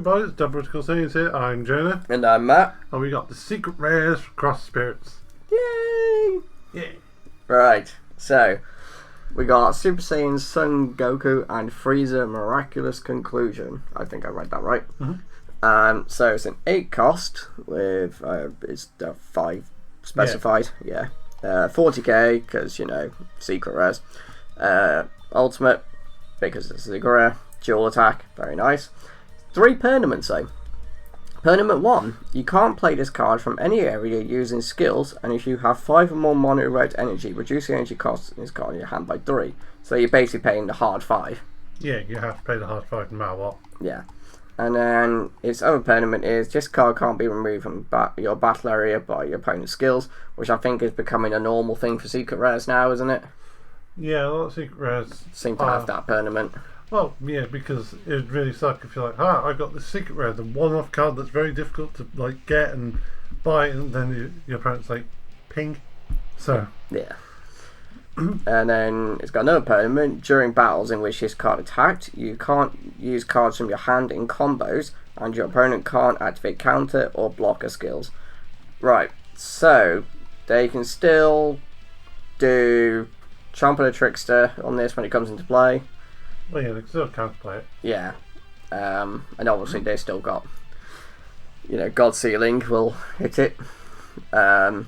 Everybody, it's Britical Saiyans here. I'm Jonah. And I'm Matt. And we got the secret rares for Cross Spirits. Yay! Yay! Right, so we got Super Saiyan Son Goku and Frieza Miraculous Conclusion. I think I read that right. So it's an 8 cost with it's 5 specified. Yeah. 40k because secret rares. Ultimate because it's a secret rare. Dual attack, very nice. 3 permanents though. Permanent 1, you can't play this card from any area using skills, and if you have 5 or more mono red energy, reduce the energy cost in this card in your hand by 3. So you're basically paying the hard 5. Yeah, you have to pay the hard 5 no matter what. Yeah. And then its other permanent is this card can't be removed from your battle area by your opponent's skills, which I think is becoming a normal thing for secret rares now, isn't it? Yeah, a lot of secret rares seem to have that permanent. Well, yeah, because it would really suck if you're like, I got this secret rare, the one-off card that's very difficult to get and buy, and then your opponent's like, ping. So yeah. And then it's got another permanent. During battles in which this card attacked, you can't use cards from your hand in combos, and your opponent can't activate counter or blocker skills. Right, so they can still do Chomper the Trickster on this when it comes into play. Well, yeah, they can still counterplay it. Yeah. And obviously they still got, God Sealing will hit it. But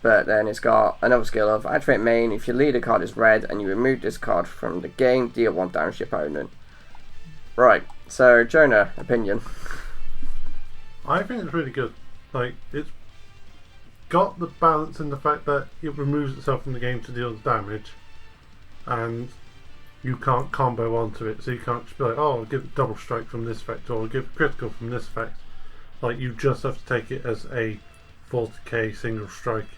then it's got another skill of activate main. If your leader card is red and you remove this card from the game, deal 1 damage to your opponent. Right, so Jonah, opinion. I think it's really good. Like, it's got the balance in the fact that it removes itself from the game to deal the damage, and you can't combo onto it, so you can't just be like, oh, I'll give double strike from this effect, or I'll give critical from this effect. Like, you just have to take it as a 40k single strike,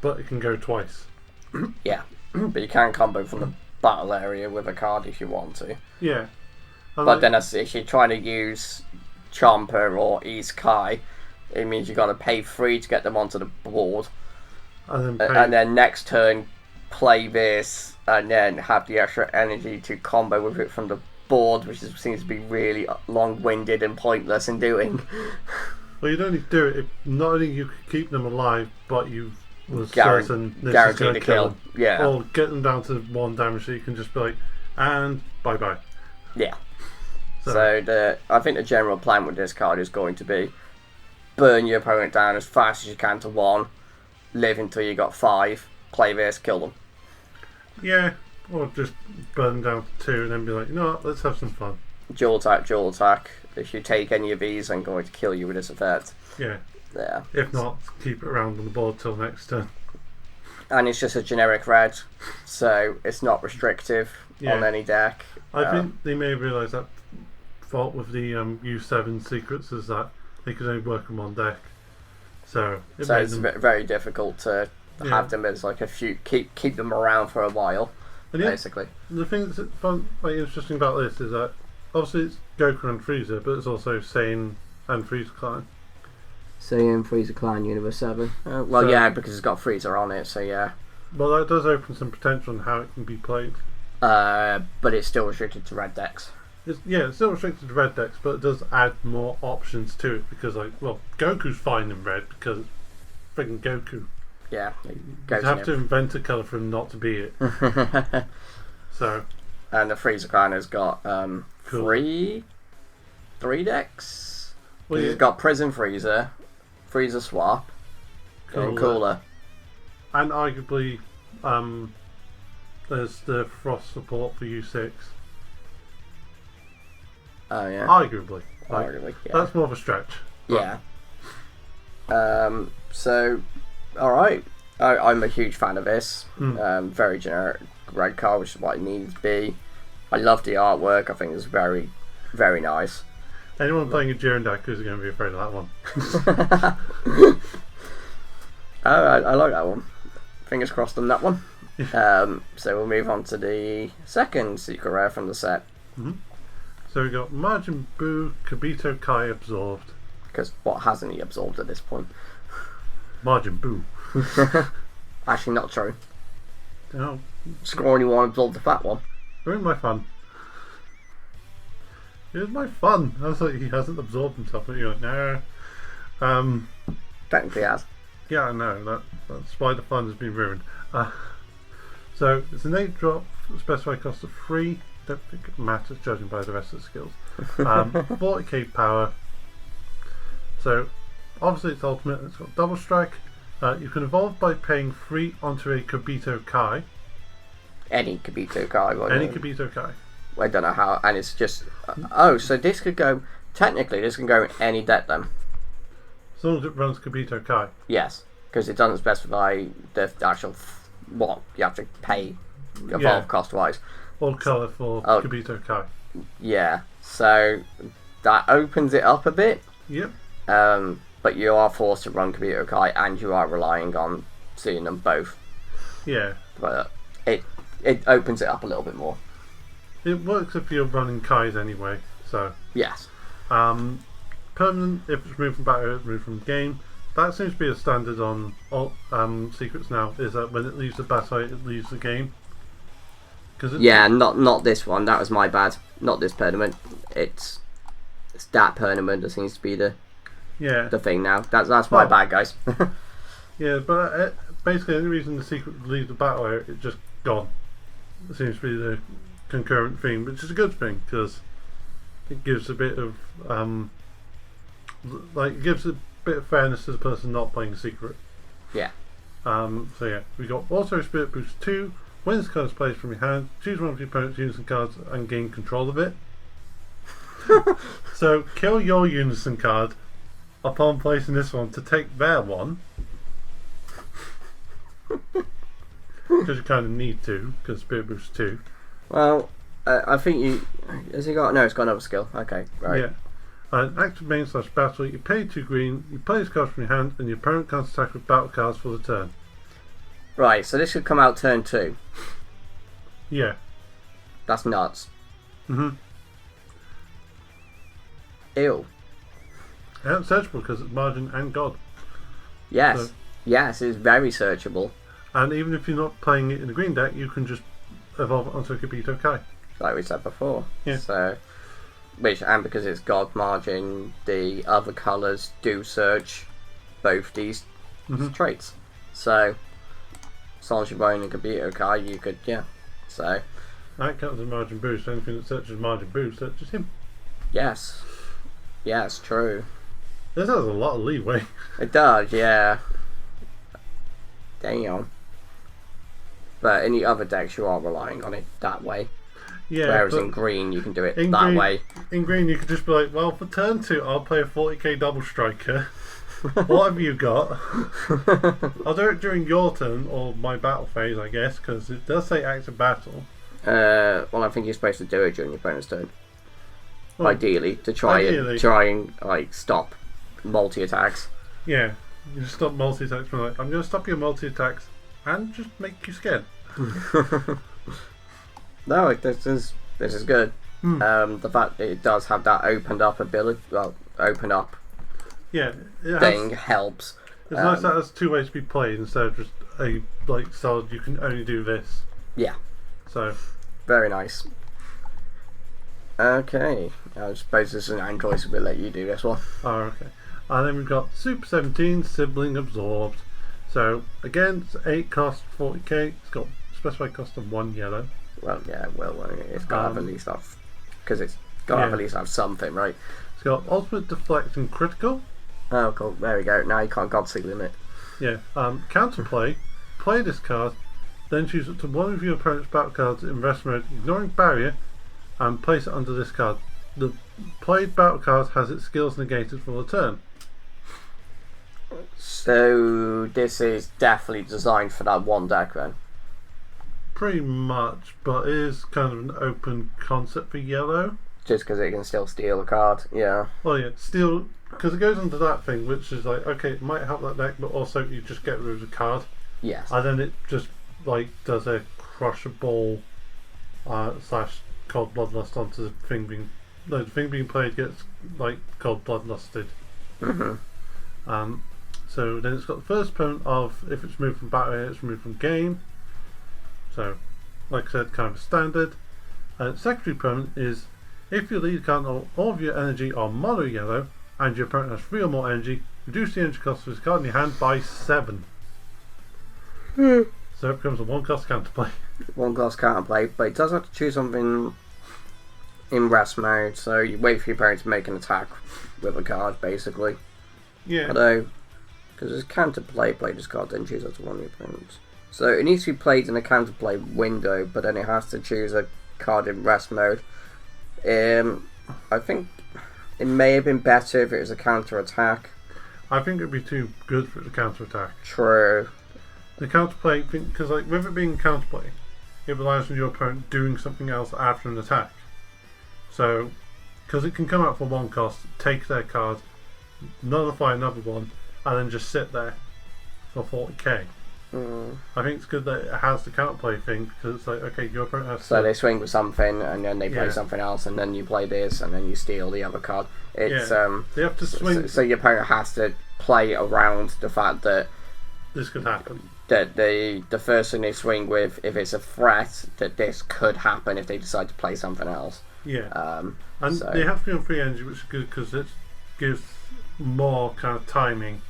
but it can go twice. Yeah, but you can combo from the battle area with a card if you want to. Yeah. But then if you're trying to use Chomper or East Kai, it means you've got to pay 3 to get them onto the board. And then next turn, play this, and then have the extra energy to combo with it from the board, which seems to be really long-winded and pointless in doing. Well, you'd only do it if not only you could keep them alive, but you was certain this is going to kill them. Yeah. Or get them down to 1 damage, so you can just be like, and bye-bye. Yeah. So I think the general plan with this card is going to be burn your opponent down as fast as you can to 1, live until you got 5, play this, kill them. Yeah, or just burn them down to 2 and then be like, you know what, let's have some fun. Dual attack. If you take any of these, I'm going to kill you with this effect. Yeah. Yeah. If not, keep it around on the board till next turn. And it's just a generic red, so it's not restrictive on any deck. I think they may realise that fault with the U7 secrets is that they could only work on 1 deck. So it's very difficult to have them as like a few, keep them around for a while, basically. The thing that's fun, interesting about this is that obviously it's Goku and Frieza, but it's also Saiyan and Frieza Clan. Saiyan, Frieza Clan, Universe 7. Yeah, because it's got Frieza on it, so yeah. Well, that does open some potential on how it can be played. But it's still restricted to red decks. It's still restricted to red decks, but it does add more options to it because, Goku's fine in red because it's freaking Goku. Yeah, you have to invent a colour for him not to be it. So, and the Frieza Clan has got 3 decks. Well, he's got Prison Frieza, Frieza Swap, and Cooler. And arguably, there's the Frost support for U6. Oh yeah. Arguably, yeah. That's more of a stretch. Yeah. So, all right. I'm a huge fan of this. Very generic red card, which is what it needs to be. I love the artwork. I think it's very, very nice. Anyone playing a Jiren deck is going to be afraid of that one. I like that one. Fingers crossed on that one. So we'll move on to the second secret rare from the set. So we got Majin Buu, Kibito Kai absorbed. Because what hasn't he absorbed at this point? Majin Buu. Actually, not true. No. Scrawny one absorbed the fat one. Ruined my fun. it was my fun. I was like, he hasn't absorbed himself. But you're like, no. Technically has. Yeah, I know. That's why the fun has been ruined. So it's an 8-drop, specified cost of 3. Don't think it matters judging by the rest of the skills. 40k power. So obviously it's ultimate. It's got double strike. You can evolve by paying 3 onto a Kobito Kai. Any Kobito Kai. Any Kobito Kai. I don't know how, and it's just oh, so this could go. Technically, this can go in any deck then. As long as it runs Kobito Kai. Yes, because it doesn't specify the actual what you have to pay evolve cost wise. All colour for Kobito Kai. Yeah, so that opens it up a bit. Yep. But you are forced to run Kobito Kai, and you are relying on seeing them both. Yeah. But it opens it up a little bit more. It works if you're running Kais anyway. So. Yes. Permanent, if it's removed from battle, it's removed from the game. That seems to be a standard on all secrets now, is that when it leaves the battle, it leaves the game. Yeah, not this one. That was my bad. Not this tournament. It's that tournament that seems to be the thing now. That's my bad, guys. Yeah, but basically the only reason the secret would leave the battle area, it's just gone. It seems to be the concurrent theme, which is a good thing because it gives a bit of it gives a bit of fairness to the person not playing the secret. Yeah. So yeah, we got Auto Spirit Boost 2. When this card is placed from your hand, choose one of your opponent's unison cards and gain control of it. So kill your unison card upon placing this one to take their one. Because you kind of need to, because Spirit Boost 2. Well, I think you... Has he got... No, it's got another skill. Okay, right. Yeah. Active main / battle, you pay 2 green, you play this card from your hand, and your opponent can't attack with battle cards for the turn. Right, so this should come out turn 2. Yeah. That's nuts. Mm-hmm. Ew. And it's searchable because it's Margin and God. Yes. So, yes, it's very searchable. And even if you're not playing it in the green deck, you can just evolve it onto a Kobito Kai. Like we said before. Yeah. So, and because it's God Margin, the other colours do search both these traits. So, as long as you're running a Kobito Kai, you could, yeah. So. That counts as Margin Boost. Anything that searches Margin Boost searches him. Yes. Yes, true. This has a lot of leeway. It does, yeah. Damn. But in the other decks, you are relying on it that way. Yeah. Whereas in green, you can do it that green, way. In green, you could just be like, well, for turn 2, I'll play a 40k double striker. What have you got? I'll do it during your turn, or my battle phase, I guess, because it does say active battle. Well, I think you're supposed to do it during your opponent's turn. Well, ideally, to try and like stop multi-attacks. Yeah, you just stop multi-attacks. Like, I'm going to stop your multi-attacks and just make you scared. No, this is good. The fact that it does have that opened up ability, open up thing helps. It's nice that there's 2 ways to be played instead of just a solid. You can only do this. Yeah. So. Very nice. Okay, I suppose this is an Android, so we'll let you do this one. Oh, okay. And then we've got Super 17 Sibling Absorbed. So again, it's 8 cost, 40k. It's got specified cost of 1 yellow. Well, yeah, it's got to have at least have, because it's got to have at least have something, right? It's got Ultimate Deflect and Critical. Oh, cool. There we go. Now you can't God Seal it. Yeah. Counterplay. Play this card, then choose up to one of your opponent's battle cards in rest mode, ignoring barrier, and place it under this card. The played battle card has its skills negated for the turn. So this is definitely designed for that one deck then? Pretty much, but it is kind of an open concept for yellow. Just because it can still steal a card, yeah. Well, yeah, steal, because it goes into that thing, which is like, okay, it might help that deck, but also you just get rid of the card. Yes. And then it just does a crushable / cold bloodlust onto the thing being the thing being played gets cold bloodlusted. So then it's got the first opponent of, if it's removed from battle area, it's removed from game. So like I said, kind of standard. Secondary opponent is If your lead card or all of your energy are mono yellow and your opponent has 3 or more energy, reduce the energy cost of this card in your hand by 7. So it becomes a 1 cost counterplay. 1 cost counterplay, but it does have to choose something in rest mode, so you wait for your opponent to make an attack with a card, basically. Yeah. Although, because it's counterplay, play this card, then choose up to one of your opponents. So it needs to be played in a counterplay window, but then it has to choose a card in rest mode. I think it may have been better if it was a counter attack. I think it'd be too good for the counter attack. True. The counterplay, because like with it being counterplay, it relies on your opponent doing something else after an attack. So, because it can come out for 1 cost, take their card, nullify another one, and then just sit there for 40k. I think it's good that it has the counterplay thing, because it's like, okay, your opponent has so they swing with something and then they play something else, and then you play this and then you steal the other card. It's they have to swing. So your opponent has to play around the fact that this could happen. That the first thing they swing with, if it's a threat, that this could happen if they decide to play something else. Yeah. And they have to be on free energy, which is good because it gives more kind of timing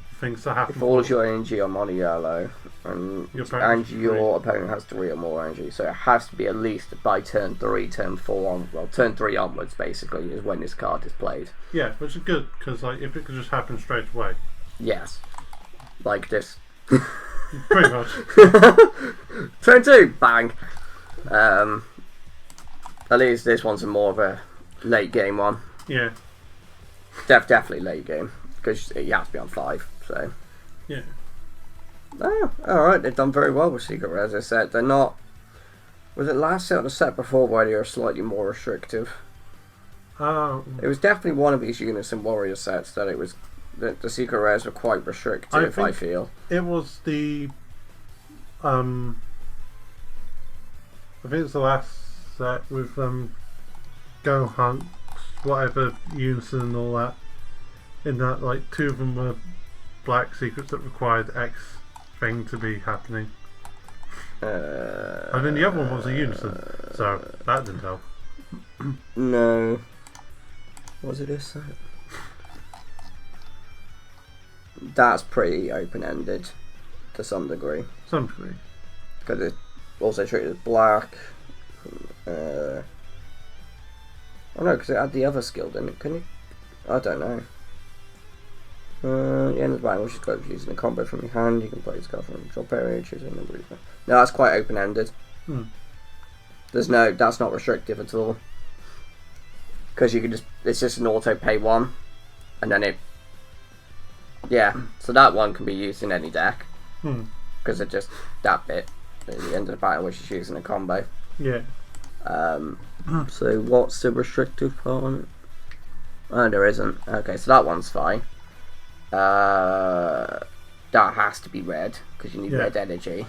for things to happen. If all of your energy are mono yellow and your opponent has 3 or more energy, so it has to be at least by turn 3, turn 4 on, well, turn 3 onwards basically is when this card is played. Yeah, which is good because like if it could just happen straight away. Yes. Like this. Pretty much. Turn 2, bang. At least this one's more of a late game one. Yeah. Definitely late game because you have to be on 5. So. Yeah. Oh, all right. They've done very well with Secret Rare, as I said. They're not. Was it last set or the set before where they were slightly more restrictive? It was definitely one of these Units and Warrior sets that it was. The Secret Rares were quite restrictive, I feel. It was the I think it's the last set with Go Hunt, whatever Unison and all that. In that, like 2 of them were black secrets that required X thing to be happening. And then the other one was a Unison, so that didn't help. No. Was it this set? That's pretty open-ended to some degree. Some degree. Because it also treated as black. Oh no, because it had the other skill, didn't it? Can you? I don't know. The end of the battle, which is close using a combo from your hand. You can play this card from your drop area, choose a number of. No, that's quite open-ended. That's not restrictive at all. Because you can it's just an auto pay 1, and then it. Yeah, so that one can be used in any deck. Because it just that bit at the end of the battle, which is using a combo. Yeah. So what's the restrictive part on it? Oh, there isn't. Okay, so that one's fine. That has to be red because you need red energy,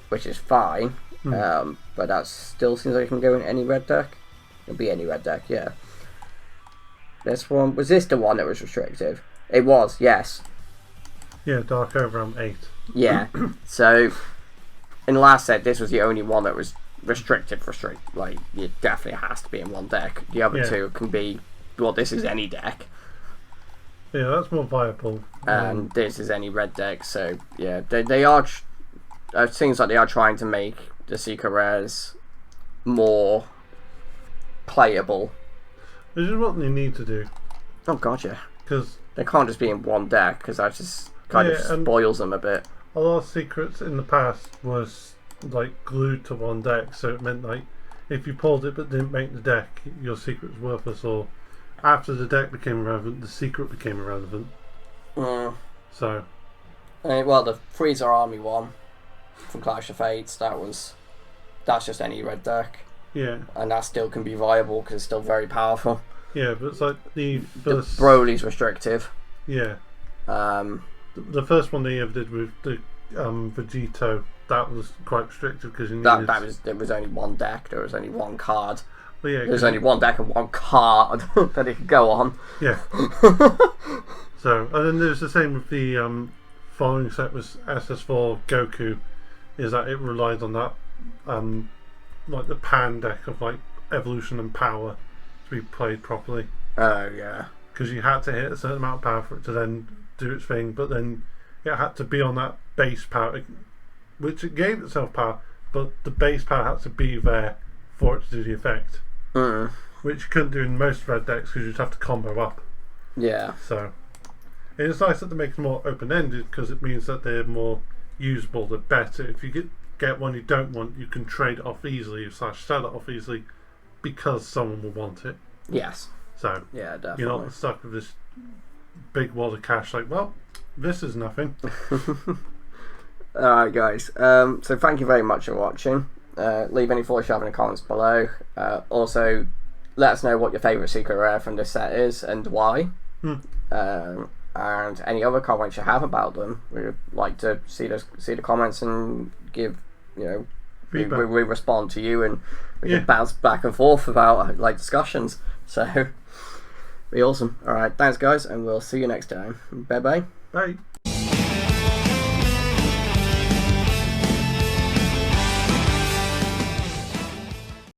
which is fine. But that still seems like it can go in any red deck. It'll be any red deck, yeah. This one was this the one that was restrictive? It was, yes. Yeah, Dark Overwhelm 8. Yeah. So in the last set, this was the only one that was restricted. Like it definitely has to be in one deck. The other 2 can be. Well, this is any deck. Yeah, that's more viable. And this is any red deck. So yeah, they are. It seems like they are trying to make the Secret Rares more playable. Which is what they need to do. Oh god, yeah. Because they can't just be in one deck because that just kind of spoils them a bit. A lot of secrets in the past was like glued to one deck, so it meant like if you pulled it but didn't make the deck, your secret was worthless. Or after the deck became irrelevant, the secret became irrelevant. So, well, the Freezer Army one from Clash of Fates, that's just any red deck. Yeah. And that still can be viable because it's still very powerful. Yeah, but it's like the first. The Broly's restrictive. Yeah. The first one they ever did with the Vegito, that was quite restrictive because you needed. There was only one deck. There was only one card. Well, yeah, there was only one deck and one card that it could go on. Yeah. So, and then there's the same with the following set was SS4 Goku, is that it relied on that like the pan deck of like evolution and power to be played properly. Oh yeah. Because you had to hit a certain amount of power for it to then do its thing, but then it had to be on that base power, which it gave itself power, but the base power had to be there for it to do the effect. Which you couldn't do in most red decks because you'd have to combo up. Yeah. So it's nice that they make them more open-ended because it means that they're more usable, they're better. If you get one you don't want, you can trade it off easily / sell it off easily because someone will want it. Yes. So yeah, definitely. You're not stuck with this big wad of cash like, well, this is nothing. Alright guys, so thank you very much for watching. Leave any thoughts you have in the comments below. Also, let us know what your favourite secret rare from this set is and why. And any other comments you have about them. We'd like to see the comments and give, you know, we respond to you and we can bounce back and forth about like discussions. So be awesome. Alright, thanks guys, and we'll see you next time. Bye bye. Bye.